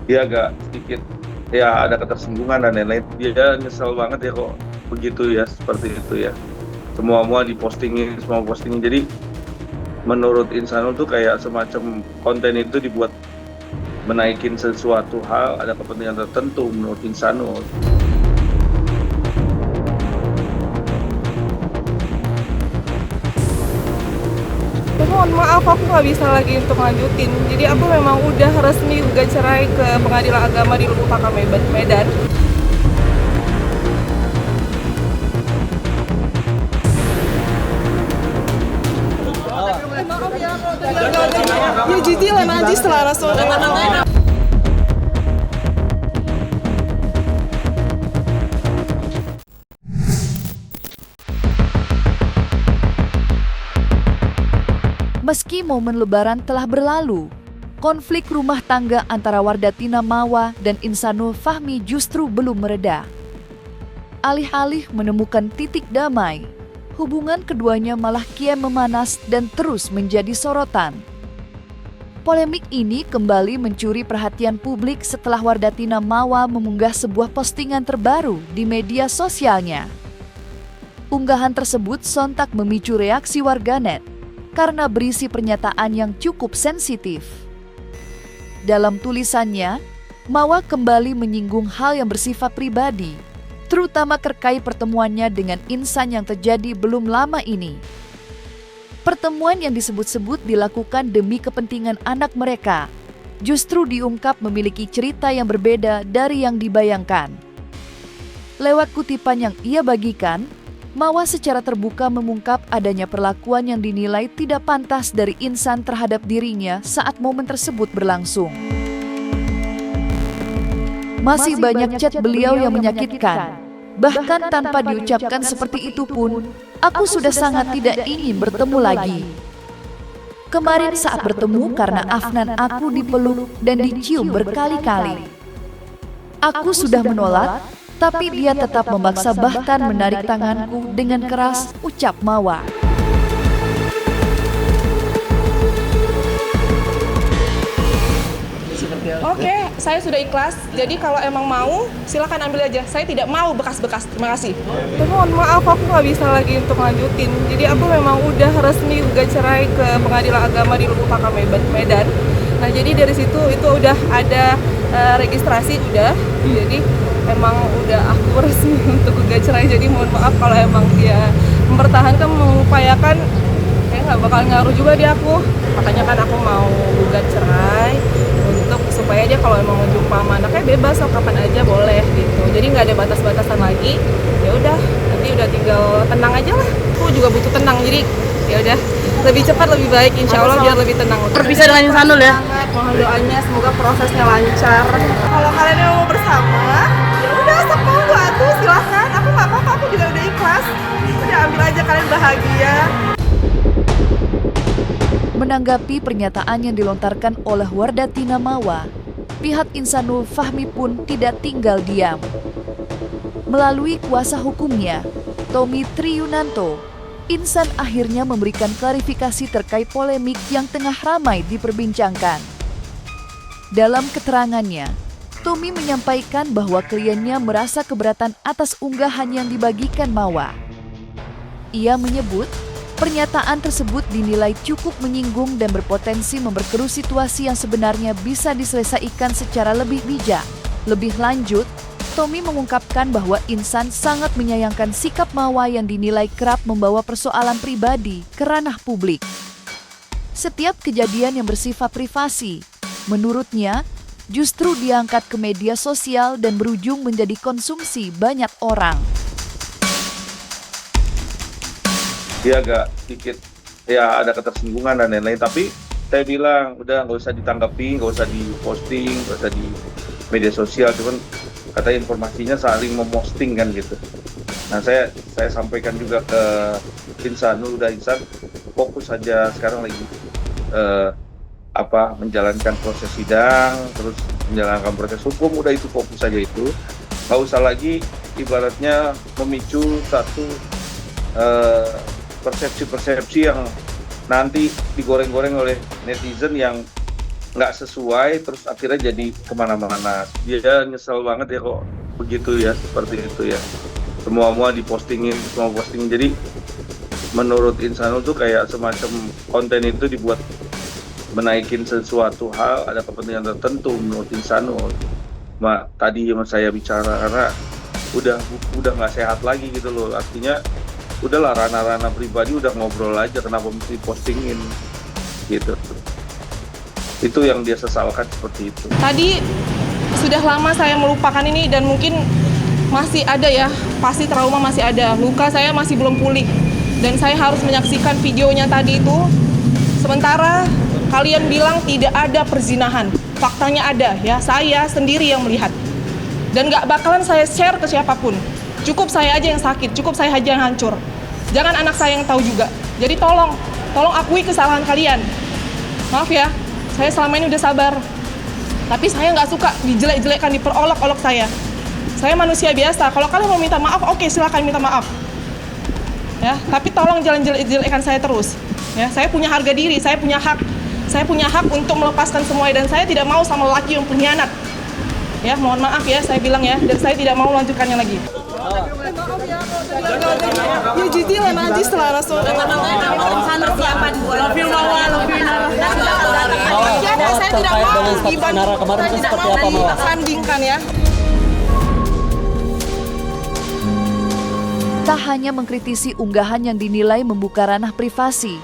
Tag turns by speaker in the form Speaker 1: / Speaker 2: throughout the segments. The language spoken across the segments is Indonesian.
Speaker 1: dia agak sedikit ya ada ketersinggungan dan lain-lain. Dia nyesel banget ya kok begitu ya, seperti itu ya. Semua dipostingin, semua postingin. Jadi menurut Insanul tuh kayak semacam konten itu dibuat menaikin sesuatu hal, ada kepentingan tertentu menurut Insanul.
Speaker 2: Mohon maaf, aku nggak bisa lagi untuk lanjutin. Jadi aku memang udah resmi gugat cerai ke Pengadilan Agama di Lubuk Pakam Medan. Maaf ya kalau tadi agak ya jijilan aja setelah langsung.
Speaker 3: Meski momen Lebaran telah berlalu, konflik rumah tangga antara Wardatina Mawa dan Insanul Fahmi justru belum mereda. Alih-alih menemukan titik damai, hubungan keduanya malah kian memanas dan terus menjadi sorotan. Polemik ini kembali mencuri perhatian publik setelah Wardatina Mawa mengunggah sebuah postingan terbaru di media sosialnya. Unggahan tersebut sontak memicu reaksi warganet karena berisi pernyataan yang cukup sensitif. Dalam tulisannya, Mawa kembali menyinggung hal yang bersifat pribadi, terutama terkait pertemuannya dengan Insan yang terjadi belum lama ini. Pertemuan yang disebut-sebut dilakukan demi kepentingan anak mereka, justru diungkap memiliki cerita yang berbeda dari yang dibayangkan. Lewat kutipan yang ia bagikan, Mawa secara terbuka mengungkap adanya perlakuan yang dinilai tidak pantas dari Insan terhadap dirinya saat momen tersebut berlangsung. Masih banyak chat beliau yang menyakitkan. Bahkan tanpa diucapkan seperti itu pun, aku sudah sangat tidak ingin bertemu lagi. Kemarin saat bertemu karena Afnan aku dipeluk dan dicium berkali-kali. Aku sudah menolak, tapi dia tetap memaksa bahkan menarik tanganku dengan keras, ucap Mawa.
Speaker 2: Oke, saya sudah ikhlas. Jadi kalau emang mau, silakan ambil aja. Saya tidak mau bekas-bekas. Terima kasih. Mohon maaf, aku nggak bisa lagi untuk lanjutin. Jadi aku memang udah resmi gugat cerai ke Pengadilan Agama di Lubuk Pakam Medan. Nah, jadi dari situ itu udah ada registrasi udah. Jadi emang udah aku resmi untuk gugat cerai. Jadi mohon maaf kalau emang dia mempertahankan, mengupayakan, nggak bakal ngaruh juga di aku. Makanya kan aku mau gugat cerai untuk supaya dia kalau emang mau jumpa sama anaknya bebas, so kapan aja boleh gitu. Jadi nggak ada batas-batasan lagi. Ya udah, nanti udah tinggal tenang aja lah. Aku juga butuh tenang, jadi ya udah lebih cepat lebih baik, insya Allah biar lebih tenang.
Speaker 4: Berpisah dengan Insanul ya?
Speaker 2: Sangat mohon doanya semoga prosesnya lancar. Kalau kalian yang mau bersama, ya udah sepuluh atuh silahkan. Aku nggak apa-apa, aku juga udah ikhlas. Udah ambil aja, kalian bahagia.
Speaker 3: Menanggapi pernyataan yang dilontarkan oleh Wardatina Mawa, pihak Insanul Fahmi pun tidak tinggal diam. Melalui kuasa hukumnya, Tommy Triyunanto, Insan akhirnya memberikan klarifikasi terkait polemik yang tengah ramai diperbincangkan. Dalam keterangannya, Tommy menyampaikan bahwa kliennya merasa keberatan atas unggahan yang dibagikan Mawa. Ia menyebut, pernyataan tersebut dinilai cukup menyinggung dan berpotensi memperkeruh situasi yang sebenarnya bisa diselesaikan secara lebih bijak. Lebih lanjut, Tommy mengungkapkan bahwa Insan sangat menyayangkan sikap Mawa yang dinilai kerap membawa persoalan pribadi ke ranah publik. Setiap kejadian yang bersifat privasi, menurutnya, justru diangkat ke media sosial dan berujung menjadi konsumsi banyak orang.
Speaker 1: Dia agak sedikit ya ada ketersinggungan dan lain-lain, tapi saya bilang udah nggak usah ditanggapi, nggak usah diposting, nggak usah di media sosial, cuman katanya informasinya saling memposting kan gitu. Nah saya sampaikan juga ke Insan, udah Insan fokus saja sekarang lagi menjalankan proses sidang, terus menjalankan proses hukum, udah itu fokus saja itu, nggak usah lagi ibaratnya memicu satu persepsi-persepsi yang nanti digoreng-goreng oleh netizen yang nggak sesuai, terus akhirnya jadi kemana-mana. Dia nyesel banget ya kok begitu ya, seperti itu ya. Semua dipostingin, semua posting. Jadi menurut Insanul tuh kayak semacam konten itu dibuat menaikin sesuatu hal, ada kepentingan tertentu menurut Insanul. Tadi yang saya bicara karena udah nggak sehat lagi gitu loh. Artinya udahlah ranah-ranah pribadi udah ngobrol aja, kenapa mesti postingin gitu. Itu yang dia sesalkan seperti itu.
Speaker 2: Tadi sudah lama saya melupakan ini dan mungkin masih ada ya, pasti trauma masih ada. Luka saya masih belum pulih dan saya harus menyaksikan videonya tadi itu. Sementara kalian bilang tidak ada perzinahan, faktanya ada ya, saya sendiri yang melihat. Dan gak bakalan saya share ke siapapun. Cukup saya aja yang sakit, cukup saya aja yang hancur. Jangan anak saya yang tahu juga. Jadi tolong akui kesalahan kalian. Maaf ya, saya selama ini udah sabar. Tapi saya nggak suka dijelek-jelekkan, diperolok-olok saya. Saya manusia biasa. Kalau kalian mau minta maaf, oke, silakan minta maaf. Ya, tapi tolong jangan jelek-jelekkan saya terus. Ya, saya punya harga diri, saya punya hak. Saya punya hak untuk melepaskan semuanya dan saya tidak mau sama laki yang pengkhianat. Ya, mohon maaf ya, saya bilang ya, dan saya tidak mau melanjutkannya lagi. Ya jujur lah najis lah rasul. Saya tidak mau dibandingkan ya.
Speaker 3: Tak hanya mengkritisi unggahan yang dinilai membuka ranah privasi,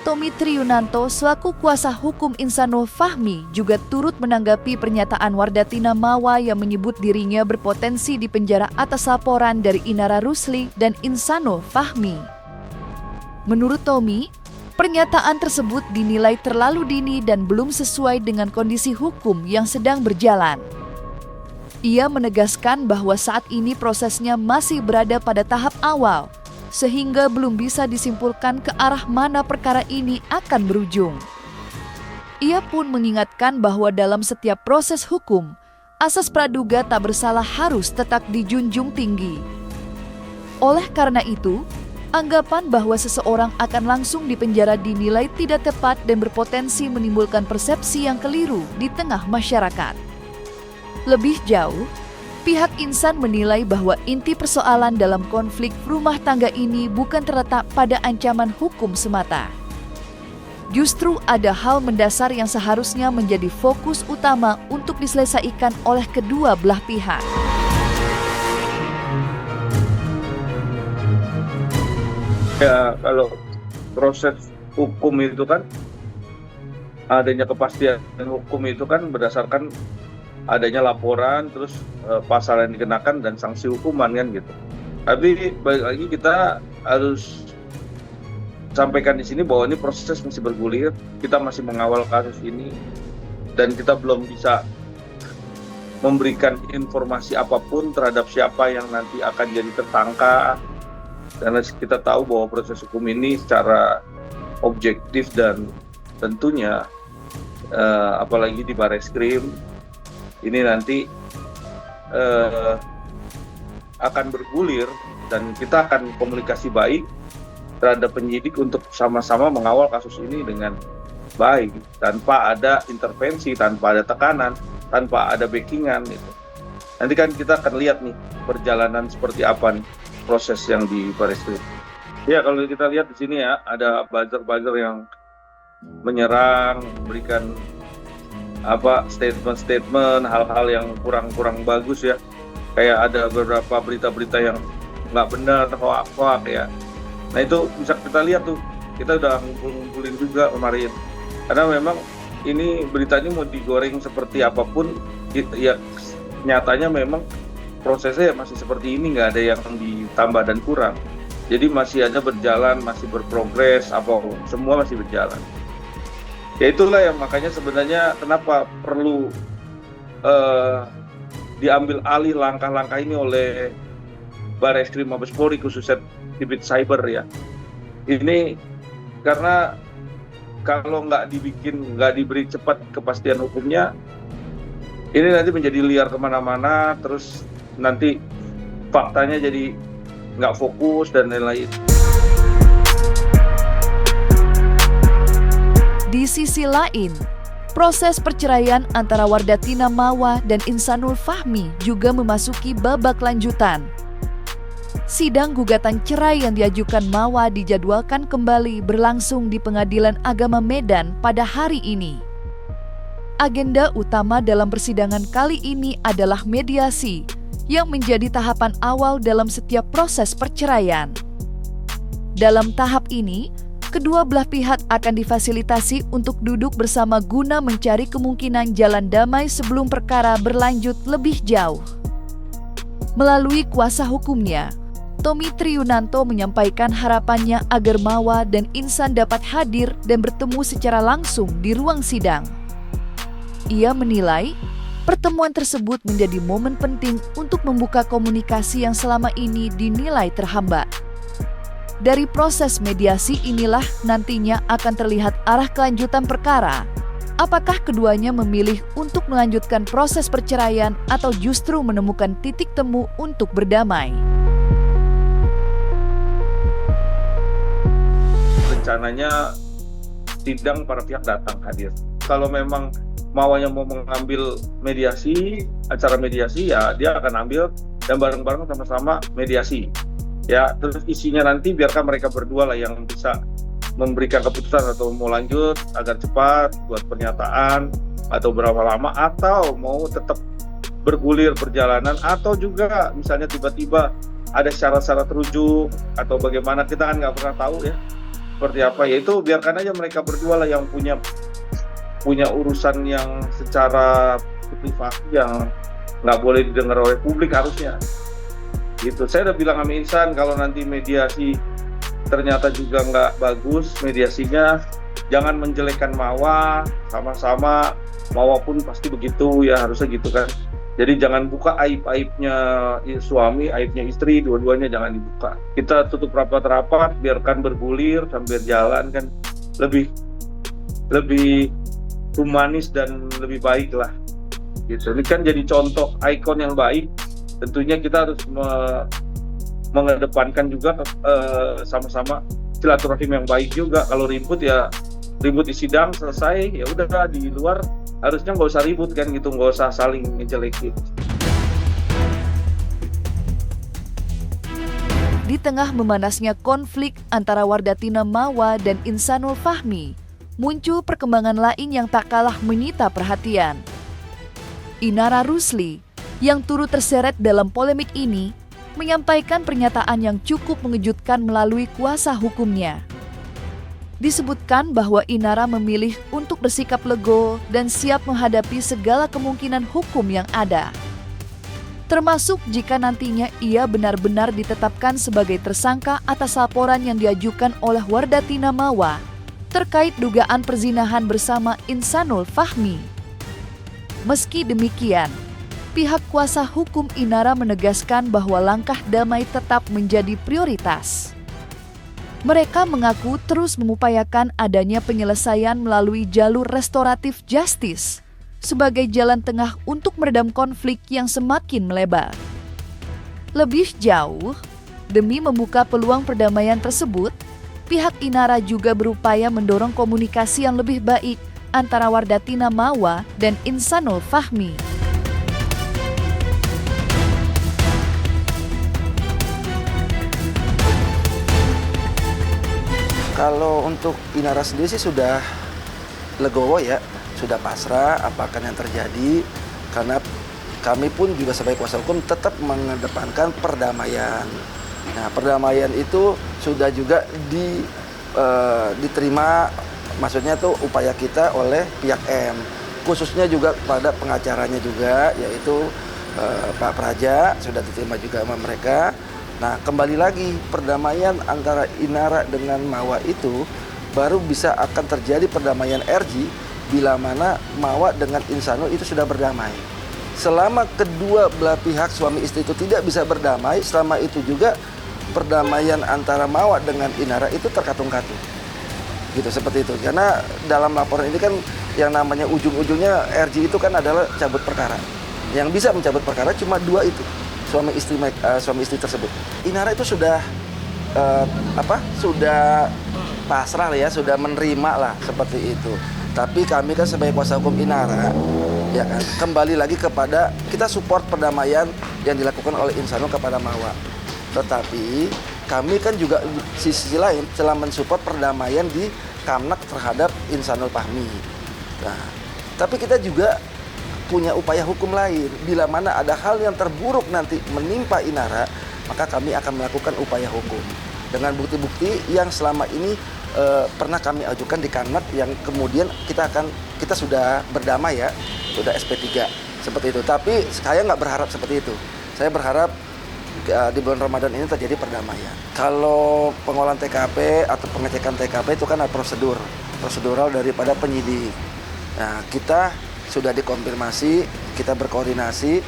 Speaker 3: Tommy Triunanto selaku kuasa hukum Insanul Fahmi juga turut menanggapi pernyataan Wardatina Mawa yang menyebut dirinya berpotensi dipenjara atas laporan dari Inara Rusli dan Insanul Fahmi. Menurut Tommy, pernyataan tersebut dinilai terlalu dini dan belum sesuai dengan kondisi hukum yang sedang berjalan. Ia menegaskan bahwa saat ini prosesnya masih berada pada tahap awal, sehingga belum bisa disimpulkan ke arah mana perkara ini akan berujung. Ia pun mengingatkan bahwa dalam setiap proses hukum, asas praduga tak bersalah harus tetap dijunjung tinggi. Oleh karena itu, anggapan bahwa seseorang akan langsung dipenjara dinilai tidak tepat dan berpotensi menimbulkan persepsi yang keliru di tengah masyarakat. Lebih jauh, pihak Insan menilai bahwa inti persoalan dalam konflik rumah tangga ini bukan terletak pada ancaman hukum semata. Justru ada hal mendasar yang seharusnya menjadi fokus utama untuk diselesaikan oleh kedua belah pihak.
Speaker 1: Ya, kalau proses hukum itu kan, adanya kepastian hukum itu kan berdasarkan adanya laporan, terus pasal yang dikenakan dan sanksi hukuman kan gitu. Tapi balik lagi kita harus sampaikan di sini bahwa ini proses masih bergulir, kita masih mengawal kasus ini dan kita belum bisa memberikan informasi apapun terhadap siapa yang nanti akan jadi tersangka. Karena kita tahu bahwa proses hukum ini secara objektif dan tentunya apalagi di Bareskrim ini nanti akan bergulir dan kita akan komunikasi baik terhadap penyidik untuk sama-sama mengawal kasus ini dengan baik, tanpa ada intervensi, tanpa ada tekanan, tanpa ada backingan gitu. Nanti kan kita akan lihat nih perjalanan seperti apa nih proses yang di Bareskrim. Ya, kalau kita lihat di sini ya, ada buzzer-buzzer yang menyerang, memberikan statement-statement, hal-hal yang kurang bagus ya. Kayak ada beberapa berita-berita yang nggak benar, hoak ya. Nah itu bisa kita lihat tuh, kita udah ngumpulin juga kemarin. Karena memang ini berita ini mau digoreng seperti apapun, ya nyatanya memang prosesnya masih seperti ini, nggak ada yang ditambah dan kurang. Jadi masih ada berjalan, masih berprogres, semua masih berjalan. Ya itulah yang makanya sebenarnya kenapa perlu diambil alih langkah-langkah ini oleh Bareskrim Mabes Polri, khususnya Divit Cyber ya. Ini karena kalau nggak diberi cepat kepastian hukumnya, ini nanti menjadi liar kemana-mana, terus nanti faktanya jadi nggak fokus dan lain-lain.
Speaker 3: Di sisi lain, Proses perceraian antara Wardah Tina Mawa dan Insanul Fahmi juga memasuki babak lanjutan. Sidang gugatan cerai yang diajukan Mawa dijadwalkan kembali berlangsung di Pengadilan Agama Medan pada hari ini. Agenda utama dalam persidangan kali ini adalah mediasi, yang menjadi tahapan awal dalam setiap proses perceraian. Dalam tahap ini, kedua belah pihak akan difasilitasi untuk duduk bersama guna mencari kemungkinan jalan damai sebelum perkara berlanjut lebih jauh. Melalui kuasa hukumnya, Tommy Triunanto menyampaikan harapannya agar Mawa dan Insan dapat hadir dan bertemu secara langsung di ruang sidang. Ia menilai pertemuan tersebut menjadi momen penting untuk membuka komunikasi yang selama ini dinilai terhambat. Dari proses mediasi inilah nantinya akan terlihat arah kelanjutan perkara. Apakah keduanya memilih untuk melanjutkan proses perceraian atau justru menemukan titik temu untuk berdamai?
Speaker 1: Rencananya sidang para pihak datang hadir. Kalau memang Mawanya mau mengambil mediasi, acara mediasi, ya dia akan ambil dan bareng-bareng sama-sama mediasi. Ya, terus isinya nanti biarkan mereka berdua lah yang bisa memberikan keputusan atau mau lanjut agar cepat buat pernyataan atau berapa lama, atau mau tetap bergulir perjalanan, atau juga misalnya tiba-tiba ada syarat-syarat rujuk atau bagaimana, kita kan nggak pernah tahu ya seperti apa. Ya itu biarkan aja mereka berdua lah yang punya urusan yang secara privasi yang nggak boleh didengar oleh publik harusnya. Gitu. Saya udah bilang sama Insan kalau nanti mediasi ternyata juga nggak bagus mediasinya, jangan menjelekkan Mawa, sama-sama Mawa pun pasti begitu ya, harusnya gitu kan. Jadi jangan buka aib-aibnya suami, aibnya istri, dua-duanya jangan dibuka. Kita tutup rapat-rapat, biarkan bergulir sambil jalan kan, lebih humanis dan lebih baik lah. Gitu. Ini kan jadi contoh ikon yang baik. Tentunya kita harus mengedepankan juga sama-sama silaturahim yang baik juga. Kalau ribut ya ribut di sidang selesai, ya udah di luar harusnya nggak usah ribut kan gitu, nggak usah saling ngejelekin.
Speaker 3: Di tengah memanasnya konflik antara Wardah Tina Mawa dan Insanul Fahmi, muncul perkembangan lain yang tak kalah menyita perhatian. Inara Rusli, yang turut terseret dalam polemik ini, menyampaikan pernyataan yang cukup mengejutkan melalui kuasa hukumnya. Disebutkan bahwa Inara memilih untuk bersikap legowo dan siap menghadapi segala kemungkinan hukum yang ada. Termasuk jika nantinya ia benar-benar ditetapkan sebagai tersangka atas laporan yang diajukan oleh Wardah Tina Mawa terkait dugaan perzinahan bersama Insanul Fahmi. Meski demikian, pihak kuasa hukum Inara menegaskan bahwa langkah damai tetap menjadi prioritas. Mereka mengaku terus mengupayakan adanya penyelesaian melalui jalur restoratif justice sebagai jalan tengah untuk meredam konflik yang semakin melebar. Lebih jauh, demi membuka peluang perdamaian tersebut, pihak Inara juga berupaya mendorong komunikasi yang lebih baik antara Wardah Tina Mawa dan Insanul Fahmi.
Speaker 4: Kalau untuk Inara sendiri sih sudah legowo ya, sudah pasrah apakan yang terjadi, karena kami pun juga sebagai kuasa hukum tetap mengedepankan perdamaian. Nah, perdamaian itu sudah juga diterima, maksudnya tuh upaya kita oleh pihak M, khususnya juga pada pengacaranya juga, yaitu Pak Praja sudah diterima juga sama mereka. Nah, kembali lagi perdamaian antara Inara dengan Mawa itu baru bisa akan terjadi perdamaian RG bila mana Mawa dengan Insanul itu sudah berdamai. Selama kedua belah pihak suami istri itu tidak bisa berdamai, selama itu juga perdamaian antara Mawa dengan Inara itu terkatung-katung. Gitu, seperti itu. Karena dalam laporan ini kan yang namanya ujung-ujungnya RG itu kan adalah cabut perkara. Yang bisa mencabut perkara cuma dua itu, suami istri tersebut. Inara itu sudah sudah pasrah lah ya, sudah menerima lah seperti itu. Tapi kami kan sebagai kuasa hukum Inara, ya kan, kembali lagi kepada kita support perdamaian yang dilakukan oleh Insanul kepada Mawa. Tetapi kami kan juga sisi lain telah mensupport perdamaian di Kamnak terhadap Insanul Fahmi. Nah, tapi kita juga punya upaya hukum lain. Bila mana ada hal yang terburuk nanti menimpa Inara, maka kami akan melakukan upaya hukum dengan bukti-bukti yang selama ini pernah kami ajukan di Kamnak, yang kemudian kita sudah berdamai ya, sudah SP3 seperti itu. Tapi saya nggak berharap seperti itu. Saya berharap di bulan Ramadan ini terjadi perdamaian. Kalau pengolahan TKP atau pengecekan TKP itu kan ada prosedural daripada penyidik. Nah, kita sudah dikonfirmasi, kita berkoordinasi.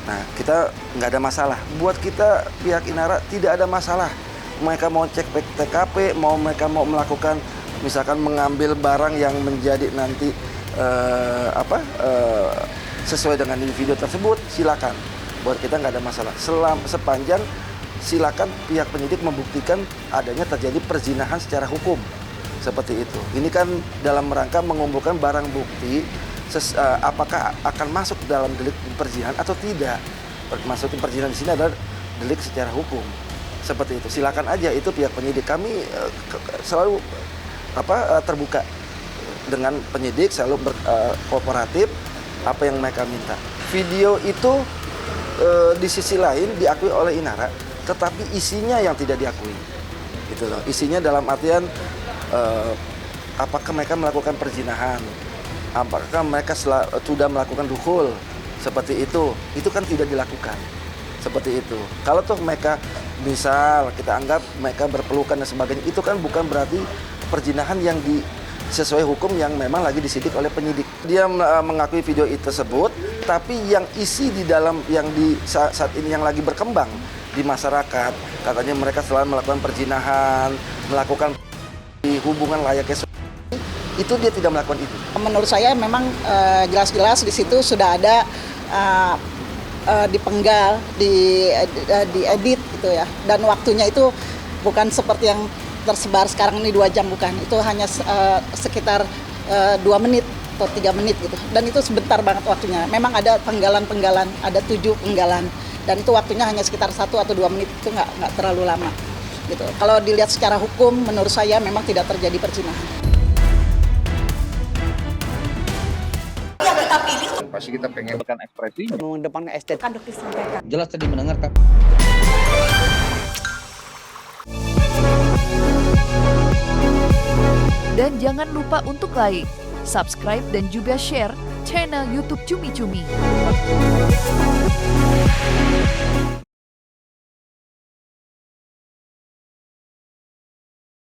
Speaker 4: Nah, kita nggak ada masalah. Buat kita pihak Inara tidak ada masalah. Mereka mau cek TKP, mereka mau melakukan misalkan mengambil barang yang menjadi nanti sesuai dengan individu tersebut, silakan. Buat kita nggak ada masalah. Sepanjang silakan pihak penyidik membuktikan adanya terjadi perzinahan secara hukum. Seperti itu. Ini kan dalam rangka mengumpulkan barang bukti apakah akan masuk dalam delik perzinahan atau tidak. Maksudnya perzinahan di sini adalah delik secara hukum. Seperti itu. Silakan aja, itu pihak penyidik. Kami selalu terbuka dengan penyidik, selalu kooperatif apa yang mereka minta. Video itu di sisi lain diakui oleh Inara, tetapi isinya yang tidak diakui. Gitu loh. Isinya dalam artian apakah mereka melakukan perzinahan, apakah mereka sudah melakukan dukhul, seperti itu kan tidak dilakukan. Seperti itu. Kalau toh mereka misal kita anggap mereka berpelukan dan sebagainya, itu kan bukan berarti perzinahan yang sesuai hukum yang memang lagi disidik oleh penyidik. Dia mengakui video itu tersebut, tapi yang isi di dalam yang di saat ini yang lagi berkembang di masyarakat, katanya mereka selalu melakukan perzinahan, melakukan hubungan layaknya itu, dia tidak melakukan itu.
Speaker 5: Menurut saya memang jelas-jelas di situ sudah ada dipenggal, diedit gitu ya. Dan waktunya itu bukan seperti yang tersebar sekarang ini 2 jam, bukan. Itu hanya sekitar 2 menit atau 3 menit gitu. Dan itu sebentar banget waktunya. Memang ada penggalan-penggalan, ada 7 penggalan. Dan itu waktunya hanya sekitar 1 atau 2 menit, itu nggak terlalu lama. Gitu. Kalau dilihat secara hukum, menurut saya memang tidak terjadi perzinahan.
Speaker 6: Pasti kita pengen ekspresi
Speaker 7: mengedepankan estetika.
Speaker 6: jelas tadi mendengarkan.
Speaker 3: Dan jangan lupa untuk like, subscribe, dan juga share channel YouTube Cumi Cumi.